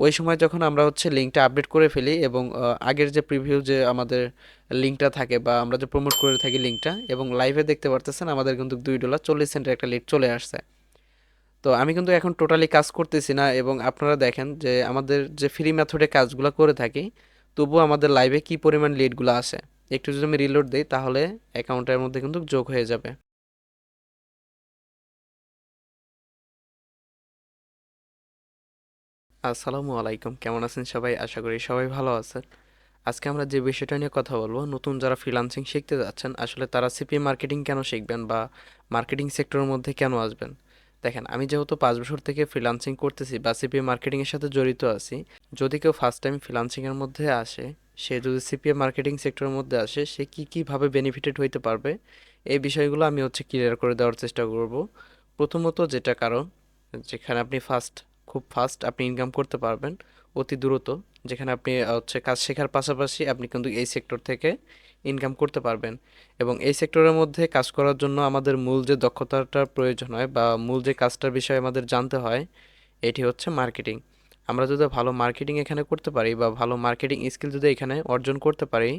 ওই সময় যখন আমরা হচ্ছে লিঙ্কটা আপডেট করে ফেলি এবং আগের যে প্রিভিউ যে আমাদের লিঙ্কটা থাকে বা আমরা যে প্রমোট করে থাকি লিঙ্কটা, এবং লাইভে দেখতে পারতেছেন আমাদের কিন্তু $2.40 একটা লিড চলে আসছে। তো আমি কিন্তু এখন টোটালি কাজ করতেছি না, এবং আপনারা দেখেন যে আমাদের যে ফ্রি মেথডে কাজগুলো করে থাকি, তবুও আমাদের লাইভে কি পরিমাণ লিডগুলো আসে। একটু যদি আমি রিলোড দিই তাহলে অ্যাকাউন্টের মধ্যে কিন্তু যোগ হয়ে যাবে। আসসালামু আলাইকুম, কেমন আছেন সবাই? আশা করি সবাই ভালো আছেন। আজকে আমরা যে বিষয়টা নিয়ে কথা বলবো, নতুন যারা ফ্রিল্যান্সিং শিখতে যাচ্ছেন, আসলে তারা সিপিএ মার্কেটিং কেন শিখবেন বা মার্কেটিং সেক্টরের মধ্যে কেন আসবেন। দেখেন, আমি যেহেতু 5 বছর থেকে ফ্রিল্যান্সিং করতেছি বা সিপিএ মার্কেটিংয়ের সাথে জড়িত আছি, যদি কেউ ফার্স্ট টাইম ফ্রিল্যান্সিংয়ের মধ্যে আসে, সে যদি সিপিএ মার্কেটিং সেক্টরের মধ্যে আসে, সে কী কীভাবে বেনিফিটেড হইতে পারবে, এই বিষয়গুলো আমি হচ্ছে ক্লিয়ার করে দেওয়ার চেষ্টা করব। প্রথমত যেটা কারণ, যেখানে আপনি খুব ফাস্ট আপনি ইনকাম করতে পারবেন, অতি দ্রুত, যেখানে আপনি হচ্ছে কাজ শেখার পাশাপাশি আপনি কিন্তু এই সেক্টর থেকে ইনকাম করতে পারবেন। এবং এই সেক্টরের মধ্যে কাজ করার জন্য আমাদের মূল যে দক্ষতাটার প্রয়োজন হয় বা মূল যে কাজটার বিষয়ে আমাদের জানতে হয়, এটি হচ্ছে মার্কেটিং। আমরা যদি ভালো মার্কেটিং এখানে করতে পারি বা ভালো মার্কেটিং স্কিল যদি এখানে অর্জন করতে পারি,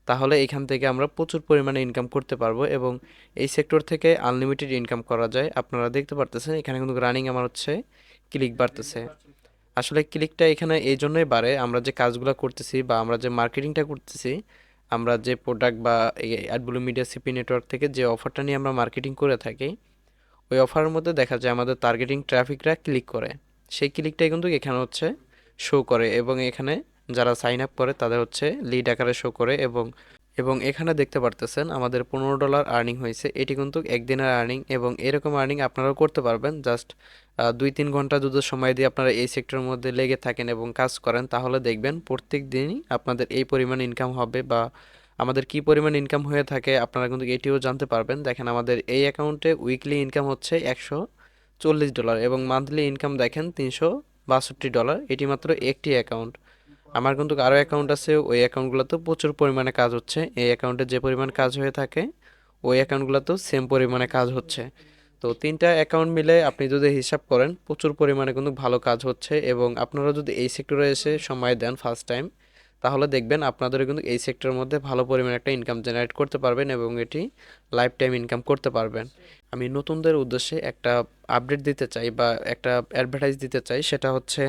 তাহলে এখান থেকে আমরা প্রচুর পরিমাণে ইনকাম করতে পারবো, এবং এই সেক্টর থেকে আনলিমিটেড ইনকাম করা যায়। আপনারা দেখতে পারতেছেন এখানে কিন্তু রানিং আমার হচ্ছে ক্লিক বাড়তেছে। আসলে ক্লিকটা এখানে এই জন্যই বাড়ে, আমরা যে কাজগুলো করতেছি বা আমরা যে মার্কেটিংটা করতেছি, আমরা যে প্রোডাক্ট বা এই অ্যাডব্লু মিডিয়া সিপি নেটওয়ার্ক থেকে যে অফারটা নিয়ে আমরা মার্কেটিং করে থাকি, ওই অফারের মধ্যে দেখা যায় আমাদের টার্গেটিং ট্রাফিকরা ক্লিক করে। সেই ক্লিকটাই কিন্তু এখানে হচ্ছে শো করে, এবং এখানে যারা সাইন আপ করে তাদের হচ্ছে লিড আকারে শো করে। এবং এখানে দেখতে পারতেছেন আমাদের $15 আর্নিং হয়েছে। এটি কিন্তু একদিনের আর্নিং, এবং এরকম আর্নিং আপনারাও করতে পারবেন। জাস্ট 2-3 ঘন্টা যদি সময় দিয়ে আপনারা এই সেক্টরের মধ্যে লেগে থাকেন এবং কাজ করেন, তাহলে দেখবেন প্রত্যেক দিনই আপনাদের এই পরিমাণ ইনকাম হবে। বা আমাদের কি পরিমাণ ইনকাম হয়ে থাকে আপনারা কিন্তু এটিও জানতে পারবেন। দেখেন, আমাদের এই অ্যাকাউন্টে উইকলি ইনকাম হচ্ছে $140, এবং মান্থলি ইনকাম দেখেন $362। এটি মাত্র একটি অ্যাকাউন্ট। আমার কিন্তু আরও অ্যাকাউন্ট আছে, ওই অ্যাকাউন্টগুলোতেও প্রচুর পরিমাণে কাজ হচ্ছে। এই অ্যাকাউন্টে যে পরিমাণ কাজ হয়ে থাকে, ওই অ্যাকাউন্টগুলোতেও সেম পরিমাণে কাজ হচ্ছে। তো 3টা অ্যাকাউন্ট মিলে আপনি যদি হিসাব করেন, প্রচুর পরিমাণে কিন্তু ভালো কাজ হচ্ছে। এবং আপনারা যদি এই সেক্টরে এসে সময় দেন ফার্স্ট টাইম, তাহলে দেখবেন আপনাদেরও কিন্তু এই সেক্টরের মধ্যে ভালো পরিমাণে একটা ইনকাম জেনারেট করতে পারবেন, এবং এটি লাইফ টাইম ইনকাম করতে পারবেন। আমি নতুনদের উদ্দেশ্যে একটা আপডেট দিতে চাই বা একটা অ্যাডভার্টাইজ দিতে চাই, সেটা হচ্ছে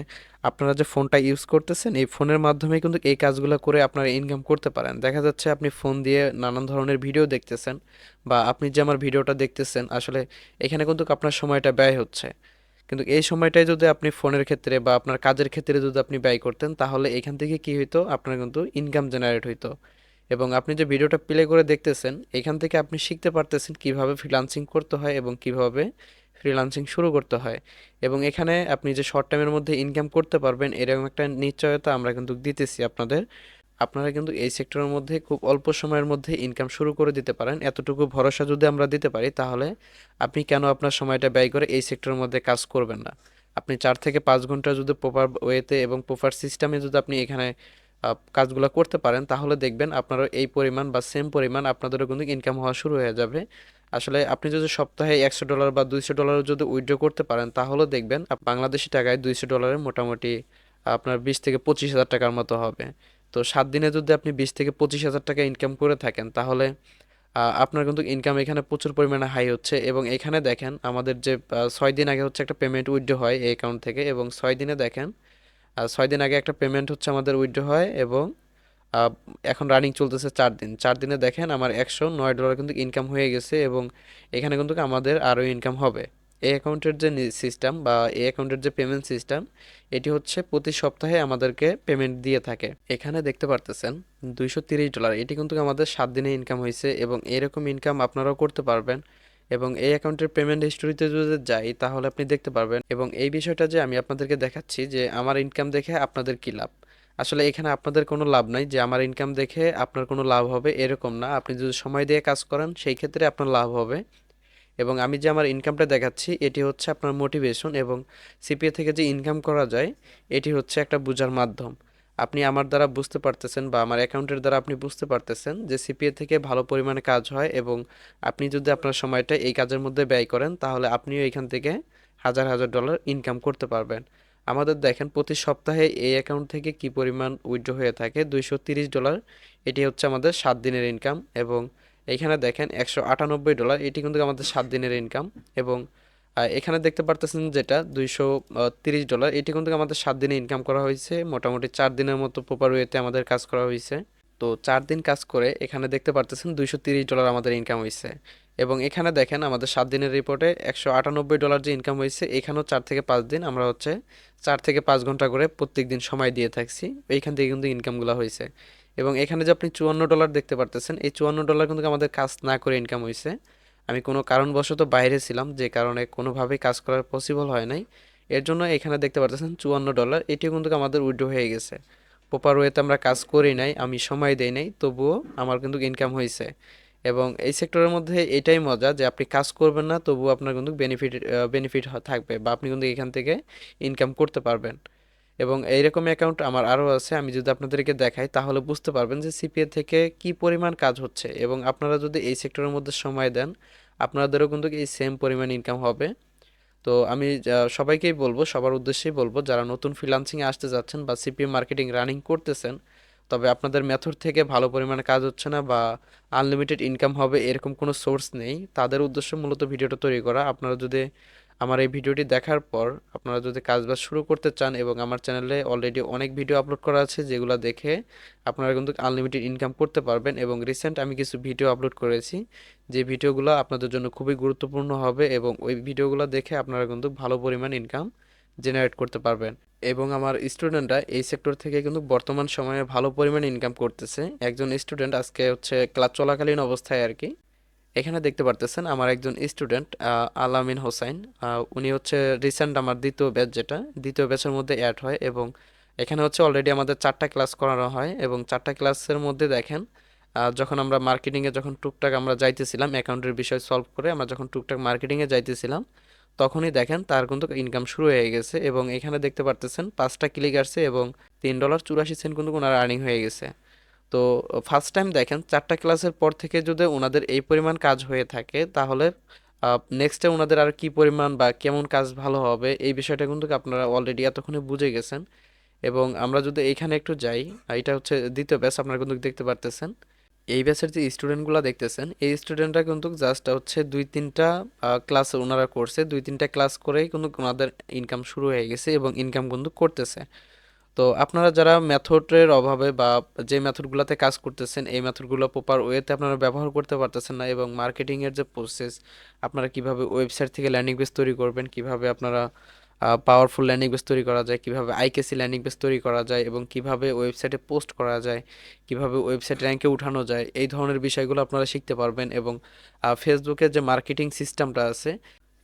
আপনারা যে ফোনটা ইউজ করতেছেন, এই ফোনের মাধ্যমে কিন্তু এই কাজগুলো করে আপনারা ইনকাম করতে পারেন। দেখা যাচ্ছে আপনি ফোন দিয়ে নানান ধরনের ভিডিও দেখতেছেন, বা আপনি যে আমার ভিডিওটা দেখতেছেন, আসলে এখানে কিন্তু আপনার সময়টা ব্যয় হচ্ছে। কিন্তু এই সময়টাই যদি আপনি ফোনের ক্ষেত্রে বা আপনার কাজের ক্ষেত্রে যদি আপনি ব্যয় করতেন, তাহলে এখান থেকে কি হইতো, আপনার কিন্তু ইনকাম জেনারেট হইতো। এবং আপনি যে ভিডিওটা প্লে করে দেখতেছেন, এখান থেকে আপনি শিখতে পারতেছেন কিভাবে ফ্রিল্যান্সিং করতে হয় এবং কিভাবে ফ্রিল্যান্সিং শুরু করতে হয়। এবং এখানে আপনি যে শর্ট টাইমের মধ্যে ইনকাম করতে পারবেন, এরকম একটা নিশ্চয়তা আমরা কিন্তু দিতেছি আপনাদের। আপনারা কিন্তু এই সেক্টরের মধ্যে খুব অল্প সময়ের মধ্যে ইনকাম শুরু করে দিতে পারেন। এতটুকু ভরসা যদি আমরা দিতে পারি, তাহলে আপনি কেন আপনার সময়টা ব্যয় করে এই সেক্টরের মধ্যে কাজ করবেন না। আপনি 4 থেকে 5 ঘন্টা যদি প্রপার ওয়েতে এবং প্রপার সিস্টেমে যদি আপনি এখানে কাজগুলো করতে পারেন, তাহলে দেখবেন আপনারও এই পরিমাণ বা সেম পরিমাণ আপনাদেরও কিন্তু ইনকাম হওয়া শুরু হয়ে যাবে। আসলে আপনি যদি সপ্তাহে $100 বা $200 যদি উইথড্র করতে পারেন, তাহলে দেখবেন বাংলাদেশি টাকায় $200 মোটামুটি আপনার 20 থেকে 25 হাজার টাকার মতো হবে। তো 7 দিনে যদি আপনি 20 থেকে 25 হাজার টাকা ইনকাম করে থাকেন, তাহলে আপনার কিন্তু ইনকাম এখানে প্রচুর পরিমাণে হাই হচ্ছে। এবং এখানে দেখেন আমাদের যে 6 দিন আগে হচ্ছে একটা পেমেন্ট উইথড্র হয় এই অ্যাকাউন্ট থেকে, এবং 6 দিনে দেখেন 6 দিন আগে একটা পেমেন্ট হচ্ছে আমাদের উইথড্র হয়। এবং আহ, এখন রানিং চলতেছে 4 দিন। 4 দিনে দেখেন আমার $109 কিন্তু ইনকাম হয়ে গেছে, এবং এখানে কিন্তু আমাদের আরও ইনকাম হবে। এই অ্যাকাউন্টের যে সিস্টেম বা এই অ্যাকাউন্টের যে পেমেন্ট সিস্টেম, এটি হচ্ছে প্রতি সপ্তাহে আমাদেরকে পেমেন্ট দিয়ে থাকে। এখানে দেখতে পারতেছেন $230, এটি কিন্তু আমাদের 7 দিনে ইনকাম হয়েছে, এবং এরকম ইনকাম আপনারাও করতে পারবেন। এবং এই অ্যাকাউন্টের পেমেন্ট হিস্টোরিতে যদি যাই, তাহলে আপনি দেখতে পারবেন। এবং এই বিষয়টা যে আমি আপনাদেরকে দেখাচ্ছি যে আমার ইনকাম দেখে আপনাদের কী লাভ, আসলে এখানে আপনাদের কোনো লাভ নাই যে আমার ইনকাম দেখে আপনার কোনো লাভ হবে, এরকম না। আপনি যদি সময় দিয়ে কাজ করেন, সেই ক্ষেত্রে আপনার লাভ হবে। এবং আমি যে আমার ইনকামটা দেখাচ্ছি, এটি হচ্ছে আপনার মোটিভেশন, এবং সিপিএ থেকে যে ইনকাম করা যায়, এটি হচ্ছে একটা বোঝার মাধ্যম। আপনি আমার দ্বারা বুঝতে পারতেছেন বা আমার অ্যাকাউন্টের দ্বারা আপনি বুঝতে পারতেছেন যে সিপিএ থেকে ভালো পরিমাণে কাজ হয়, এবং আপনি যদি আপনার সময়টা এই কাজের মধ্যে ব্যয় করেন, তাহলে আপনিও এখান থেকে হাজার হাজার ডলার ইনকাম করতে পারবেন। আমাদের দেখেন প্রতি সপ্তাহে এই অ্যাকাউন্ট থেকে কি পরিমাণ উইথড্র হয়ে থাকে, $230। এটি হচ্ছে আমাদের 7 দিনের ইনকাম। এবং এখানে দেখেন $198, এটি কিন্তু আমাদের 7 দিনের ইনকাম। এবং এখানে দেখতে পারতেছেন যেটা $230, এটি কিন্তু আমাদের 7 দিনে ইনকাম করা হয়েছে। মোটামুটি 4 দিনের মতো প্রপার ওয়েতে আমাদের কাজ করা হয়েছে। তো 4 দিন কাজ করে এখানে দেখতে পারতেছেন $230 আমাদের ইনকাম হয়েছে। এবং এখানে দেখেন আমাদের 7 দিনের রিপোর্টে $198 যে ইনকাম হয়েছে, এখানেও 4 থেকে 5 দিন আমরা হচ্ছে 4 থেকে 5 ঘন্টা করে প্রত্যেক দিন সময় দিয়ে থাকছি। এইখান থেকে কিন্তু ইনকামগুলো হয়েছে। এবং এখানে যে আপনি $54 দেখতে পারতেছেন, এই $54 কিন্তু আমাদের কাজ না করে ইনকাম হয়েছে। আমি কোনো কারণবশত বাইরে ছিলাম, যে কারণে কোনোভাবেই কাজ করার পসিবল হয় নাই। এর জন্য এখানে দেখতে পারতেছেন $54, এটিও কিন্তু আমাদের উইথড্র হয়ে গেছে। প্রপার ওয়েতে আমরা কাজ করি নাই, আমি সময় দেই নাই, তবুও আমার কিন্তু ইনকাম হয়েছে। এবং এই সেক্টরের মধ্যে এটাই মজা যে আপনি কাজ করবেন না, তবুও আপনার কিন্তু বেনিফিট থাকবে, বা আপনি কিন্তু এখান থেকে ইনকাম করতে পারবেন। এবং এইরকম অ্যাকাউন্ট আমার আরও আছে, আমি যদি আপনাদেরকে দেখাই তাহলে বুঝতে পারবেন যে সিপিএ থেকে কি পরিমাণ কাজ হচ্ছে। এবং আপনারা যদি এই সেক্টরের মধ্যে সময় দেন, আপনাদেরও কিন্তু এই সেম পরিমাণ ইনকাম হবে। তো আমি সবাইকেই বলবো, সবার উদ্দেশ্যেই বলবো, যারা নতুন ফ্রিল্যান্সিংয়ে আসতে যাচ্ছেন বা সিপিএম মার্কেটিং রানিং করতেছেন, তবে আপনাদের মেথড থেকে ভালো পরিমাণে কাজ হচ্ছে না বা আনলিমিটেড ইনকাম হবে এরকম কোনো সোর্স নেই, তাদের উদ্দেশ্য মূলত ভিডিওটা তৈরি করা। আপনারা যদি আমার এই ভিডিওটি দেখার পর আপনারা যদি কাজবাজ শুরু করতে চান, এবং আমার চ্যানেলে অলরেডি অনেক ভিডিও আপলোড করা আছে যেগুলো দেখে আপনারা কিন্তু আনলিমিটেড ইনকাম করতে পারবেন। এবং রিসেন্ট আমি কিছু ভিডিও আপলোড করেছি, যে ভিডিওগুলো আপনাদের জন্য খুবই গুরুত্বপূর্ণ হবে, এবং ওই ভিডিওগুলো দেখে আপনারা কিন্তু ভালো পরিমাণ ইনকাম জেনারেট করতে পারবেন। এবং আমার স্টুডেন্টরা এই সেক্টর থেকে কিন্তু বর্তমান সময়ে ভালো পরিমাণ ইনকাম করতেছে। একজন স্টুডেন্ট আজকে হচ্ছে ক্লাস চলাকালীন অবস্থায় আর কি, এখানে দেখতে পারতেছেন আমার একজন স্টুডেন্ট আলামিন হোসাইন, উনি হচ্ছে রিসেন্ট আমার দ্বিতীয় ব্যাচের মধ্যে অ্যাড হয়। এবং এখানে হচ্ছে অলরেডি আমাদের 4টা ক্লাস করানো হয়। এবং 4টা ক্লাসের মধ্যে দেখেন, যখন আমরা মার্কেটিংয়ে যখন টুকটাক আমরা যাইতেছিলাম অ্যাকাউন্টের বিষয় সলভ করে, আমরা যখন টুকটাক মার্কেটিংয়ে যাইতেছিলাম, তখনই দেখেন তার কিন্তু ইনকাম শুরু হয়ে গেছে। এবং এখানে দেখতে পারতেছেন 5টা ক্লিক আসছে এবং $3.84 কিন্তু ওনার আর্নিং হয়ে গেছে। তো ফার্স্ট টাইম দেখেন 4টা ক্লাসের পর থেকে যদি ওনাদের এই পরিমাণ কাজ হয়ে থাকে, তাহলে নেক্সটে ওনাদের আর কি পরিমাণ বা কেমন কাজ ভালো হবে, এই বিষয়টা কিন্তু আপনারা অলরেডি এতক্ষণে বুঝে গেছেন। এবং আমরা যদি এইখানে একটু যাই, এটা হচ্ছে দ্বিতীয় ব্যাচ, আপনারা কিন্তু দেখতে পারতেছেন এই ব্যাচের যে স্টুডেন্টগুলো দেখতেছেন, এই স্টুডেন্টরা কিন্তু জাস্ট হচ্ছে 2-3টা ক্লাস ওনারা করছে, 2-3টা ক্লাস করেই কিন্তু ওনাদের ইনকাম শুরু হয়ে গেছে এবং ইনকাম কিন্তু করতেছে। তো আপনারা যারা মেথডের অভাবে বা যে মেথডগুলোতে কাজ করতেছেন এই মেথডগুলো প্রপার ওয়েতে আপনারা ব্যবহার করতে পারতেছেন না, এবং মার্কেটিংয়ের যে প্রসেস, আপনারা কিভাবে ওয়েবসাইট থেকে ল্যান্ডিং পেজ তৈরি করবেন, কিভাবে আপনারা পাওয়ারফুল ল্যান্ডিং পেজ তৈরি করা যায়, কিভাবে আইকেসি ল্যান্ডিং পেজ তৈরি করা যায়, এবং কিভাবে ওয়েবসাইটে পোস্ট করা যায়, কিভাবে ওয়েবসাইট র্যাঙ্কে উঠানো যায়, এই ধরনের বিষয়গুলো আপনারা শিখতে পারবেন। এবং ফেসবুকের যে মার্কেটিং সিস্টেমটা আছে,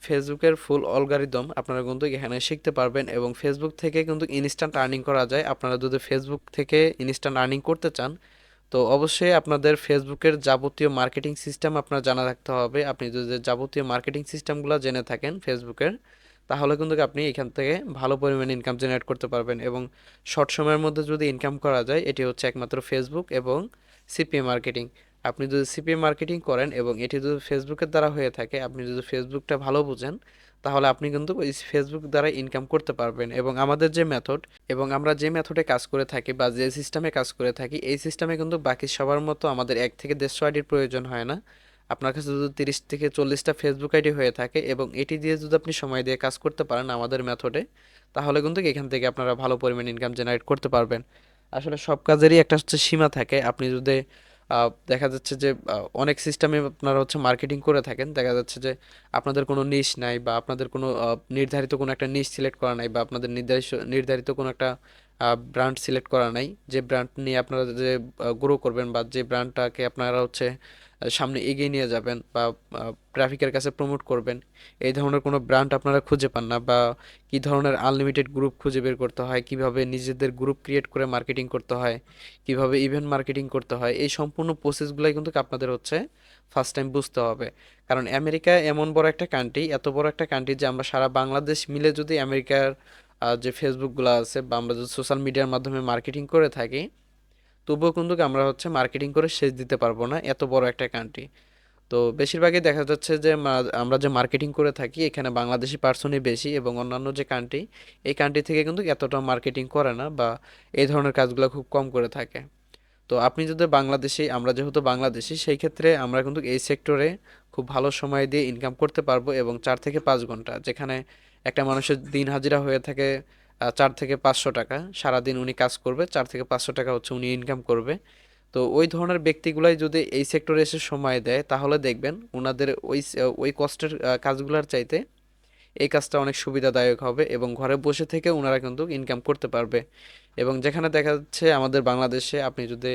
ফেসবুকের ফুল অ্যালগরিদম আপনারা কিন্তু এখানে শিখতে পারবেন। এবং ফেসবুক থেকে কিন্তু ইনস্ট্যান্ট আর্নিং করা যায়। আপনারা যদি ফেসবুক থেকে ইনস্ট্যান্ট আর্নিং করতে চান, তো অবশ্যই আপনাদের ফেসবুকের যাবতীয় মার্কেটিং সিস্টেম আপনার জানা রাখতে হবে। আপনি যদি যাবতীয় মার্কেটিং সিস্টেমগুলো জেনে থাকেন ফেসবুকের, তাহলে কিন্তু আপনি এখান থেকে ভালো পরিমাণে ইনকাম জেনারেট করতে পারবেন। এবং শর্ট সময়ের মধ্যে যদি ইনকাম করা যায়, এটি হচ্ছে একমাত্র ফেসবুক এবং সিপিএ মার্কেটিং। আপনি যদি সিপিএ মার্কেটিং করেন এবং এটি যদি ফেসবুকের দ্বারা হয়ে থাকে, আপনি যদি ফেসবুকটা ভালো বুঝেন, তাহলে আপনি কিন্তু ওই ফেসবুক দ্বারা ইনকাম করতে পারবেন। এবং আমাদের যে মেথড, এবং আমরা যে মেথডে কাজ করে থাকি বা যে সিস্টেমে কাজ করে থাকি, এই সিস্টেমে কিন্তু বাকি সবার মতো আমাদের 1 থেকে 150 আইডির প্রয়োজন হয় না। আপনার কাছে যদি 30 থেকে 40টা ফেসবুক আইডি হয়ে থাকে এবং এটি দিয়ে যদি আপনি সময় দিয়ে কাজ করতে পারেন আমাদের মেথডে, তাহলে কিন্তু এখান থেকে আপনারা ভালো পরিমাণ ইনকাম জেনারেট করতে পারবেন। আসলে সব কাজেরই একটা হচ্ছে সীমা থাকে। আপনি যদি দেখা যাচ্ছে যে অনেক সিস্টেমে আপনারা হচ্ছে মার্কেটিং করে থাকেন, দেখা যাচ্ছে যে আপনাদের কোনো নিশ নাই, বা আপনাদের কোনো নির্ধারিত কোনো একটা নিশ সিলেক্ট করা নাই, বা আপনাদের নির্ধারিত কোনো একটা ব্র্যান্ড সিলেক্ট করা নাই, যে ব্র্যান্ড নিয়ে আপনারা যে গ্রো করবেন, বা যে ব্র্যান্ডটাকে আপনারা হচ্ছে সামনে এগিয়ে নিয়ে যাবেন, বা ট্রাফিকের কাছে প্রমোট করবেন, এই ধরনের কোনো ব্র্যান্ড আপনারা খুঁজে পান না, বা কী ধরনের আনলিমিটেড গ্রুপ খুঁজে বের করতে হয়, কিভাবে নিজেদের গ্রুপ ক্রিয়েট করে মার্কেটিং করতে হয়, কিভাবে ইভেন্ট মার্কেটিং করতে হয়, এই সম্পূর্ণ প্রসেসগুলাই কিন্তু আপনাদের হচ্ছে ফার্স্ট টাইম বুঝতে হবে। কারণ আমেরিকা এমন বড় একটা কান্ট্রি, এত বড় একটা কান্ট্রি, যে আমরা সারা বাংলাদেশ মিলে যদি আমেরিকার যে ফেসবুকগুলো আছে বা আমরা যদি সোশ্যাল মিডিয়ার মাধ্যমে মার্কেটিং করে থাকি, তবুও কিন্তু আমরা হচ্ছে মার্কেটিং করে শেষ দিতে পারবো না, এত বড় একটা কান্ট্রি। তো বেশিরভাগই দেখা যাচ্ছে যে আমরা যে মার্কেটিং করে থাকি এখানে বাংলাদেশি পার্সনই বেশি, এবং অন্যান্য যে কান্ট্রি, এই কান্ট্রি থেকে কিন্তু এতটা মার্কেটিং করে না বা এই ধরনের কাজগুলো খুব কম করে থাকে। তো আপনি যদি বাংলাদেশি, আমরা যেহেতু বাংলাদেশি, সেই ক্ষেত্রে আমরা কিন্তু এই সেক্টরে খুব ভালো সময় দিয়ে ইনকাম করতে পারবো, এবং 4 থেকে 5 ঘন্টা, যেখানে একটা মানুষের দিন হাজিরা হয়ে থাকে 4 থেকে 500 টাকা, সারাদিন উনি কাজ করবে, 4 থেকে 500 টাকা হচ্ছে উনি ইনকাম করবে। তো ওই ধরনের ব্যক্তিগুলাই যদি এই সেক্টরে এসে সময় দেয়, তাহলে দেখবেন ওনাদের ওই কষ্টের কাজগুলোর চাইতে এই কাজটা অনেক সুবিধাদায়ক হবে, এবং ঘরে বসে থেকে ওনারা কিন্তু ইনকাম করতে পারবে। এবং যেখানে দেখা যাচ্ছে আমাদের বাংলাদেশে আপনি যদি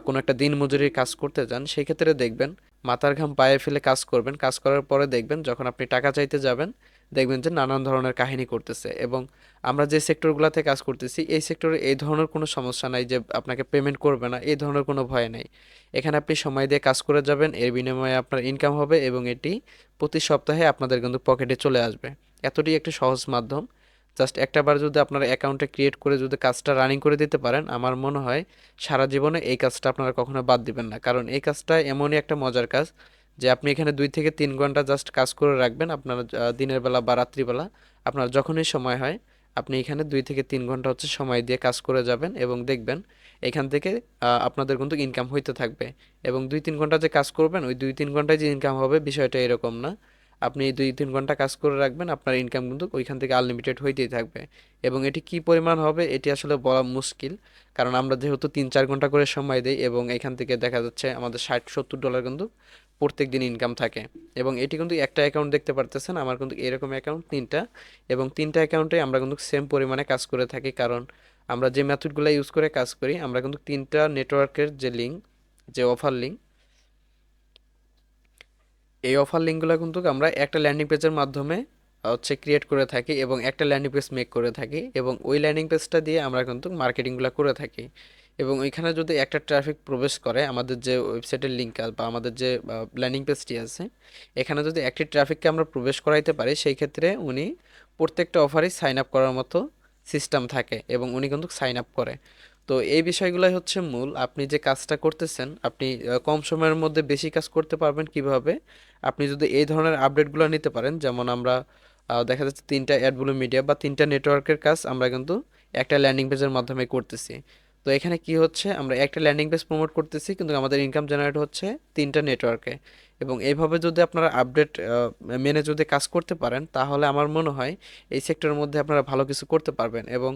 কোনো একটা দিন মজুরির কাজ করতে যান, সেই ক্ষেত্রে দেখবেন মাথার ঘাম পায়ে ফেলে কাজ করবেন, কাজ করার পরে দেখবেন যখন আপনি টাকা চাইতে যাবেন, দেখবেন যে নানান ধরনের কাহিনী করতেছে। এবং আমরা যে সেক্টরগুলোতে কাজ করতেছি, এই সেক্টরে এই ধরনের কোনো সমস্যা নাই যে আপনাকে পেমেন্ট করবে না, এই ধরনের কোনো ভয় নেই। এখানে আপনি সময় দিয়ে কাজ করে যাবেন, এর বিনিময়ে আপনার ইনকাম হবে, এবং এটি প্রতি সপ্তাহে আপনাদের কিন্তু পকেটে চলে আসবে। এতটাই একটি সহজ মাধ্যম। জাস্ট একটা বার যদি আপনার অ্যাকাউন্টে ক্রিয়েট করে যদি কাজটা রানিং করে দিতে পারেন, আমার মনে হয় সারা জীবনে এই কাজটা আপনারা কখনো বাদ দিবেন না, কারণ এই কাজটা এমনই একটা মজার কাজ যে আপনি এখানে 2 থেকে 3 ঘন্টা জাস্ট কাজ করে রাখবেন আপনার দিনের বেলা বা রাত্রিবেলা, আপনার যখনই সময় হয় আপনি এখানে 2 থেকে 3 ঘন্টা হচ্ছে সময় দিয়ে কাজ করে যাবেন, এবং দেখবেন এখান থেকে আপনাদের কিন্তু ইনকাম হইতে থাকবে। এবং 2-3 ঘন্টা যে কাজ করবেন, ওই 2-3 ঘন্টায় যে ইনকাম হবে বিষয়টা এরকম না। আপনি 2-3 ঘন্টা কাজ করে রাখবেন, আপনার ইনকাম কিন্তু ওইখান থেকে আনলিমিটেড হইতেই থাকবে। এবং এটি কি পরিমাণ হবে এটি আসলে বলা মুশকিল, কারণ আমরা যেহেতু 3-4 ঘন্টা করে সময় দেই, এবং এখান থেকে দেখা যাচ্ছে আমাদের 60-70 ডলার কিন্তু প্রত্যেক দিন ইনকাম থাকে। এবং এটি কিন্তু একটা অ্যাকাউন্ট দেখতে পারতেছেন, আমার কিন্তু এরকম অ্যাকাউন্ট 3টা, এবং 3টা অ্যাকাউন্টে আমরা কিন্তু সেম পরিমাণে কাজ করে থাকি, কারণ আমরা যে মেথডগুলো ইউজ করে কাজ করি, আমরা কিন্তু 3টা নেটওয়ার্কের যে লিঙ্ক, যে অফার লিঙ্ক, এই অফার লিঙ্কগুলো কিন্তু আমরা একটা ল্যান্ডিং পেজের মাধ্যমে হচ্ছে ক্রিয়েট করে থাকি, এবং একটা ল্যান্ডিং পেজ মেক করে থাকি, এবং ওই ল্যান্ডিং পেজটা দিয়ে আমরা কিন্তু মার্কেটিংগুলো করে থাকি। এবং ওইখানে যদি একটা ট্রাফিক প্রবেশ করে আমাদের যে ওয়েবসাইটের লিঙ্ক বা আমাদের যে ল্যান্ডিং পেজটি আছে, এখানে যদি একটি ট্রাফিককে আমরা প্রবেশ করাইতে পারি, সেই ক্ষেত্রে উনি প্রত্যেকটা অফারই সাইন আপ করার মতো সিস্টেম থাকে, এবং উনি কিন্তু সাইন আপ করে। তো এই বিষয়গুলোই হচ্ছে মূল। আপনি যে কাজটা করতেছেন, আপনি কম সময়ের মধ্যে বেশি কাজ করতে পারবেন কিভাবে, আপনি যদি এই ধরনের আপডেটগুলো নিতে পারেন। যেমন আমরা দেখা যাচ্ছে 3টা অ্যাডব্লু মিডিয়া বা 3টা নেটওয়ার্কের কাজ আমরা কিন্তু একটা ল্যান্ডিং পেজের মাধ্যমে করতেছি। তো এখানে কি হচ্ছে, আমরা একটা ল্যান্ডিং পেজ প্রমোট করতেছি, কিন্তু আমাদের ইনকাম জেনারেট হচ্ছে 3টা নেটওয়ার্কে। এবং এইভাবে যদি আপনারা আপডেট মেনে যদি কাজ করতে পারেন, তাহলে আমার মনে হয় এই সেক্টরের মধ্যে আপনারা ভালো কিছু করতে পারবেন। এবং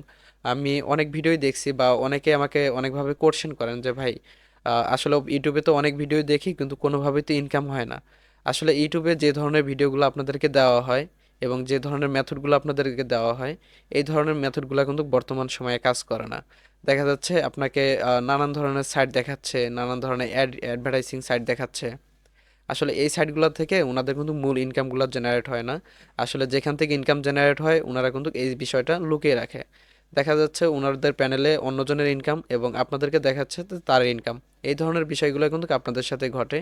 আমি অনেক ভিডিওই দেখছি, বা অনেকে আমাকে অনেকভাবে কোশ্চেন করেন যে ভাই, আসলে ইউটিউবে তো অনেক ভিডিও দেখি কিন্তু কোনোভাবেই তো ইনকাম হয় না। আসলে ইউটিউবে যে ধরনের ভিডিওগুলো আপনাদেরকে দেওয়া হয় এবং যে ধরনের মেথডগুলো আপনাদেরকে দেওয়া হয়, এই ধরনের মেথডগুলো কিন্তু বর্তমান সময়ে কাজ করে না। দেখা যাচ্ছে আপনাকে নানান ধরনের সাইট দেখাচ্ছে, নানান ধরনের অ্যাডভার্টাইজিং সাইট দেখাচ্ছে। আসলে এই সাইটগুলো থেকে ওনাদের কিন্তু মূল ইনকামগুলো জেনারেট হয় না। আসলে যেখান থেকে ইনকাম জেনারেট হয় ওনারা কিন্তু এই বিষয়টা লুকিয়ে রাখে। দেখা যাচ্ছে ওনাদের প্যানেলে অন্যজনের ইনকাম, এবং আপনাদেরকে দেখাচ্ছে যে তার ইনকাম। এই ধরনের বিষয়গুলো কিন্তু আপনাদের সাথে ঘটে।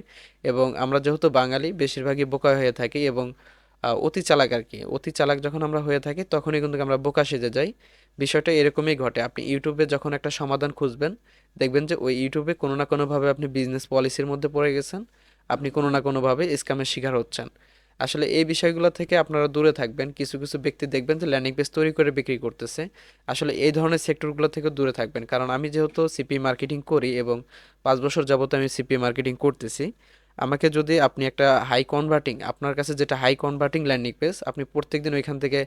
এবং আমরা যেহেতু বাঙালি বেশিরভাগই বোকা হয়ে থাকি, এবং অতি চালাক আর কি, অতি চালাক যখন আমরা হয়ে থাকি তখনই কিন্তু আমরা বোকা সেজে যাই। বিষয়টা এরকমই ঘটে। আপনি ইউটিউবে যখন একটা সমাধান খুঁজবেন, দেখবেন যে ওই ইউটিউবে কোনো না কোনোভাবে আপনি বিজনেস পলিসির মধ্যে পড়ে গেছেন, আপনি কোনো না কোনোভাবে স্ক্যামের শিকার হচ্ছেন। আসলে এই বিষয়গুলো থেকে আপনারা দূরে থাকবেন। কিছু কিছু ব্যক্তি দেখবেন যে ল্যান্ডিং পেজ তৈরি করে বিক্রি করতেছে, আসলে এই ধরনের সেক্টরগুলো থেকে দূরে থাকবেন। কারণ আমি যেহেতু সিপি মার্কেটিং করি, এবং 5 বছর যাবত আমি সিপি মার্কেটিং করতেছি, আমাকে যদি আপনি একটা হাই কনভার্টিং, আপনার কাছে যেটা হাই কনভার্টিং ল্যান্ডিং পেজ, আপনি প্রত্যেকদিন ওইখান থেকে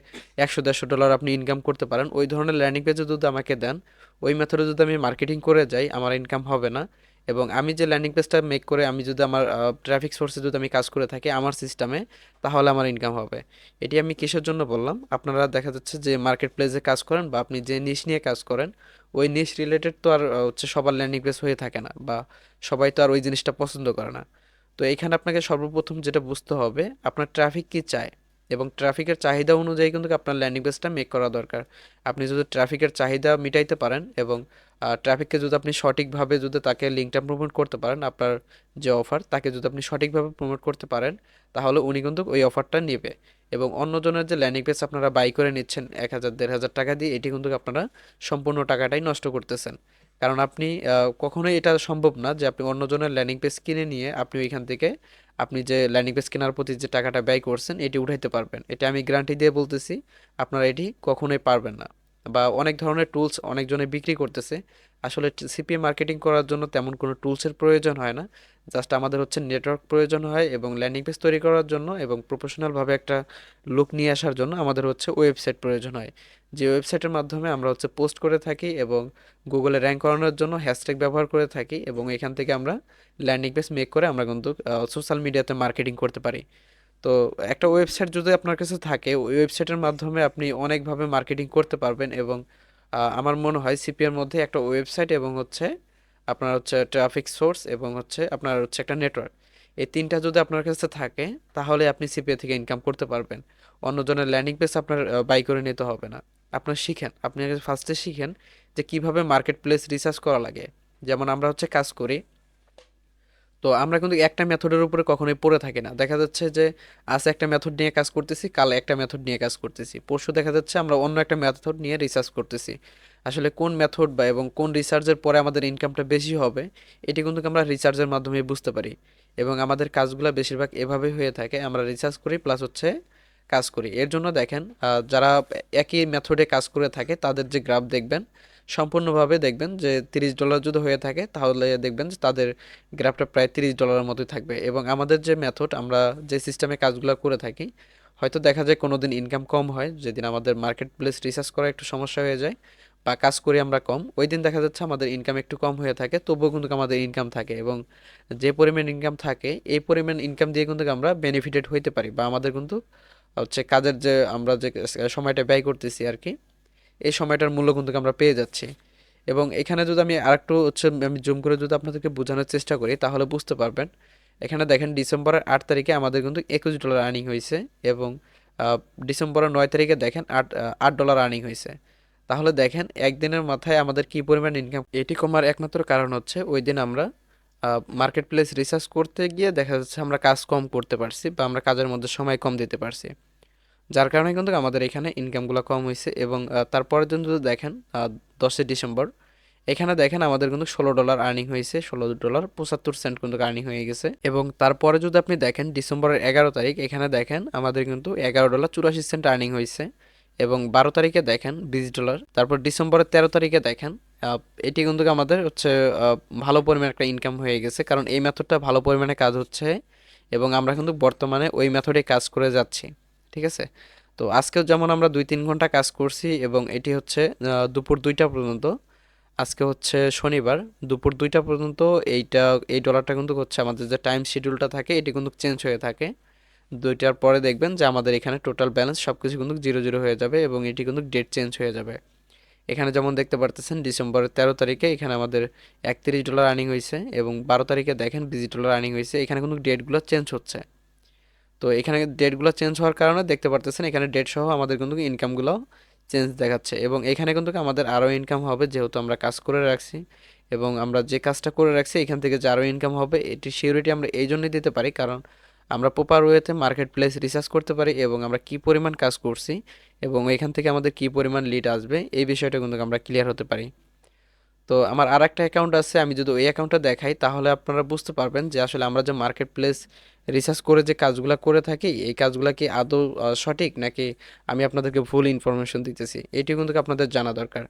100-150 ডলার আপনি ইনকাম করতে পারেন, ওই ধরনের ল্যান্ডিং পেজে যদি আমাকে দেন, ওই মেথডে যদি আমি মার্কেটিং করে যাই, আমার ইনকাম হবে না। এবং আমি যে ল্যান্ডিং পেজটা মেক করে আমি যদি আমার ট্রাফিক সোর্সে যদি আমি কাজ করে থাকি আমার সিস্টেমে, তাহলে আমার ইনকাম হবে। এটি আমি কিসের জন্য বললাম, আপনারা দেখা যাচ্ছে যে মার্কেট প্লেসে কাজ করেন, বা আপনি যে নিশ নিয়ে কাজ করেন, ওই নিশ রিলেটেড তো আর হচ্ছে সবার ল্যান্ডিং পেজ হয়ে থাকে না, বা সবাই তো আর ওই জিনিসটা পছন্দ করে না। তো এইখানে আপনাকে সর্বপ্রথম যেটা বুঝতে হবে আপনার ট্রাফিক কি চায়, এবং ট্রাফিকের চাহিদা অনুযায়ী কিন্তু আপনার ল্যান্ডিং পেজটা মেক করা দরকার। আপনি যদি ট্রাফিকের চাহিদা মিটাইতে পারেন, এবং ট্রাফিককে যদি আপনি সঠিকভাবে যদি তাকে লিঙ্কটা প্রমোট করতে পারেন, আপনার যে অফার তাকে যদি আপনি সঠিকভাবে প্রমোট করতে পারেন, তাহলে উনি কিন্তু ওই অফারটা নেবে। এবং অন্যজনের যে ল্যান্ডিং পেজ আপনারা বাই করে নিচ্ছেন 1000-1500 টাকা দিয়ে, এটি কিন্তু আপনারা সম্পূর্ণ টাকাটাই নষ্ট করতেছেন। কারণ আপনি কখনোই এটা সম্ভব না যে আপনি অন্যজনের ল্যান্ডিং পেজ কিনে নিয়ে আপনি ওইখান থেকে আপনি যে ল্যান্ডিং পেজ কেনার প্রতি যে টাকাটা ব্যয় করছেন এটি উঠাইতে পারবেন। এটা আমি গ্যারান্টি দিয়ে বলতেছি, আপনারা এটি কখনোই পারবেন না। বা অনেক ধরনের টুলস অনেকজনে বিক্রি করতেছে, আসলে সিপিএ মার্কেটিং করার জন্য তেমন কোনো টুলসের প্রয়োজন হয় না। জাস্ট আমাদের হচ্ছে নেটওয়ার্ক প্রয়োজন হয় এবং ল্যান্ডিং পেজ তৈরি করার জন্য এবং প্রফেশনালভাবে একটা লুক নিয়ে আসার জন্য আমাদের হচ্ছে ওয়েবসাইট প্রয়োজন হয়, যে ওয়েবসাইটের মাধ্যমে আমরা হচ্ছে পোস্ট করে থাকি এবং গুগলে র্যাঙ্ক করানোর জন্য হ্যাশট্যাগ ব্যবহার করে থাকি এবং এখান থেকে আমরা ল্যান্ডিং পেজ মেক করে আমরা কিন্তু সোশ্যাল মিডিয়াতে মার্কেটিং করতে পারি। তো একটা ওয়েবসাইট যদি আপনার কাছে থাকে, ওই ওয়েবসাইটের মাধ্যমে আপনি অনেকভাবে মার্কেটিং করতে পারবেন এবং আমার মনে হয় সিপিএর মধ্যে একটা ওয়েবসাইট এবং হচ্ছে আপনার হচ্ছে ট্রাফিক সোর্স এবং হচ্ছে আপনার হচ্ছে একটা নেটওয়ার্ক, এই তিনটা যদি আপনার কাছে থাকে তাহলে আপনি সিপিএ থেকে ইনকাম করতে পারবেন। অন্যজনের ল্যান্ডিং পেজ আপনার বাই করে নিতে হবে না। আপনার শিখেন, আপনি ফার্স্টে শিখেন যে কিভাবে মার্কেট প্লেস রিসার্চ করা লাগে। যেমন আমরা হচ্ছে কাজ করি, তো আমরা কিন্তু একটা মেথডের উপরে কখনোই পড়ে থাকি না। দেখা যাচ্ছে যে আজ একটা মেথড নিয়ে কাজ করতেছি, কাল একটা মেথড নিয়ে কাজ করতেছি, পরশু দেখা যাচ্ছে আমরা অন্য একটা মেথড নিয়ে রিসার্চ করতেছি। আসলে কোন মেথড বা এবং কোন রিসার্চের পরে আমাদের ইনকামটা বেশি হবে এটি কিন্তু আমরা রিসার্চের মাধ্যমে বুঝতে পারি। এবং আমাদের কাজগুলো বেশিরভাগ এভাবেই হয়ে থাকে, আমরা রিসার্চ করি প্লাস হচ্ছে কাজ করি। এর জন্য দেখেন যারা একই মেথডে কাজ করে থাকে তাদের যে গ্রাফ দেখবেন, সম্পূর্ণভাবে দেখবেন যে $30 যদি হয়ে থাকে তাহলে দেখবেন যে তাদের গ্রাফটা প্রায় $30 মতোই থাকবে। এবং আমাদের যে মেথড, আমরা যে সিস্টেমে কাজগুলো করে থাকি, হয়তো দেখা যায় কোনো দিন ইনকাম কম হয়, যেদিন আমাদের মার্কেট প্লেস রিসার্চ করা একটু সমস্যা হয়ে যায় বা কাজ করি আমরা কম, ওই দিন দেখা যাচ্ছে আমাদের ইনকাম একটু কম হয়ে থাকে, তবুও কিন্তু আমাদের ইনকাম থাকে। এবং যে পরিমাণ ইনকাম থাকে এই পরিমাণ ইনকাম দিয়ে কিন্তু আমরা বেনিফিটেড হইতে পারি, বা আমাদের কিন্তু হচ্ছে কাজের যে আমরা যে সময়টা ব্যয় করতেছি আর কি, এই সময়টার মূল্য কিন্তু আমরা পেয়ে যাচ্ছি। এবং এখানে যদি আমি আরেকটু হচ্ছে আমি জুম করে যদি আপনাদেরকে বোঝানোর চেষ্টা করি তাহলে বুঝতে পারবেন। এখানে দেখেন ডিসেম্বরের 8 তারিখে আমাদের কিন্তু $21 আর্নিং হয়েছে এবং ডিসেম্বরের 9 তারিখে দেখেন $8 আর্নিং হয়েছে। তাহলে দেখেন একদিনের মাথায় আমাদের কি পরিমাণ ইনকাম। এটি কমার একমাত্র কারণ হচ্ছে ওই দিন আমরা মার্কেট প্লেস রিসার্চ করতে গিয়ে দেখা যাচ্ছে আমরা কাজ কম করতে পারছি বা আমরা কাজের মধ্যে সময় কম দিতে পারছি, যার কারণে কিন্তু আমাদের এখানে ইনকামগুলো কম হয়েছে। এবং তারপরের দিন যদি দেখেন 10 ডিসেম্বর, এখানে দেখেন আমাদের কিন্তু $16 আর্নিং হয়েছে, $16.75 কিন্তু আর্নিং হয়ে গেছে। এবং তারপরে যদি আপনি দেখেন ডিসেম্বরের 11 তারিখ, এখানে দেখেন আমাদের কিন্তু $11.84 আর্নিং হয়েছে। এবং 12 তারিখে দেখেন $20। তারপর ডিসেম্বরের 13 তারিখে দেখেন আহ, এটি কিন্তু আমাদের হচ্ছে ভালো পরিমাণে একটা ইনকাম হয়ে গেছে, কারণ এই মেথডটা ভালো পরিমাণে কাজ হচ্ছে এবং আমরা কিন্তু বর্তমানে ওই মেথডে কাজ করে যাচ্ছি। ঠিক আছে, তো আজকেও যেমন আমরা 2-3 ঘন্টা কাজ করছি এবং এটি হচ্ছে দুপুর 2টা পর্যন্ত। আজকে হচ্ছে শনিবার, দুপুর 2টা পর্যন্ত এইটা, এই ডলারটা কিন্তু হচ্ছে আমাদের যে টাইম শিডিউলটা থাকে এটি কিন্তু চেঞ্জ হয়ে থাকে। 2টার পরে দেখবেন যে আমাদের এখানে টোটাল ব্যালেন্স সব কিছু কিন্তু 0 0 হয়ে যাবে এবং এটি কিন্তু ডেট চেঞ্জ হয়ে যাবে। এখানে যেমন দেখতে পারতেছেন ডিসেম্বরের 13 তারিখে এখানে আমাদের $31 আর্নিং হয়েছে এবং 12 তারিখে দেখেন $20 আর্নিং হয়েছে। এখানে কিন্তু ডেটগুলো চেঞ্জ হচ্ছে। তো এখানে ডেটগুলো চেঞ্জ হওয়ার কারণে দেখতে পারতেছেন এখানে ডেট সহ আমাদের কিন্তু ইনকামগুলো চেঞ্জ দেখাচ্ছে। এবং এখানে কিন্তু আমাদের আরও ইনকাম হবে যেহেতু আমরা কাজ করে রাখছি এবং আমরা যে কাজটা করে রাখছি এখান থেকে যে আরও ইনকাম হবে এটি সিউরিটি আমরা এই জন্যই দিতে পারি, কারণ আমরা প্রপার ওয়েতে মার্কেট প্লেস রিসার্চ করতে পারি এবং আমরা কি পরিমাণ কাজ করছি এবং এখান থেকে আমাদের কি পরিমাণ লিড আসবে এই বিষয়টা কিন্তু আমরা ক্লিয়ার হতে পারি। তো আমার আর একটা অ্যাকাউন্ট আছে, আমি যদি ওই অ্যাকাউন্টটা দেখাই তাহলে আপনারা বুঝতে পারবেন যে আসলে আমরা যে মার্কেট প্লেস রিসার্চ করে যে কাজগুলো করে থাকি এই কাজগুলো কি আদৌ সঠিক নাকি আমি আপনাদেরকে ভুল ইনফরমেশন দিতেছি, এটি কিন্তু আপনাদের জানা দরকার।